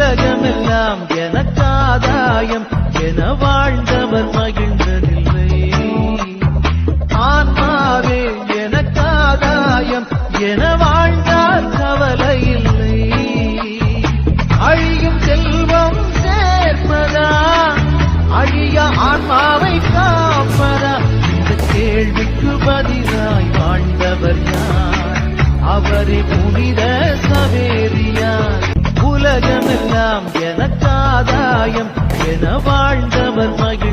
உலகமெல்லாம் எனக்காதாயம் என வாழ்ந்தவர் மகிழ்ந்ததில்லை. ஆன்மாவே எனக்காதாயம் என வாழ்ந்தார் கவலை இல்லை. அழியும் செல்வம் சேர்ப்பதா அழிய ஆன்மாவை காப்பதா? இந்த கேள்விக்கு பதிலாய் வாழ்ந்தவர் யார்? அவரே புனித சவேரியார். உலகமெல்லாம் எனக்காதாயம் என வாழ்ந்தவர் மகிழ்ந்ததில்லை.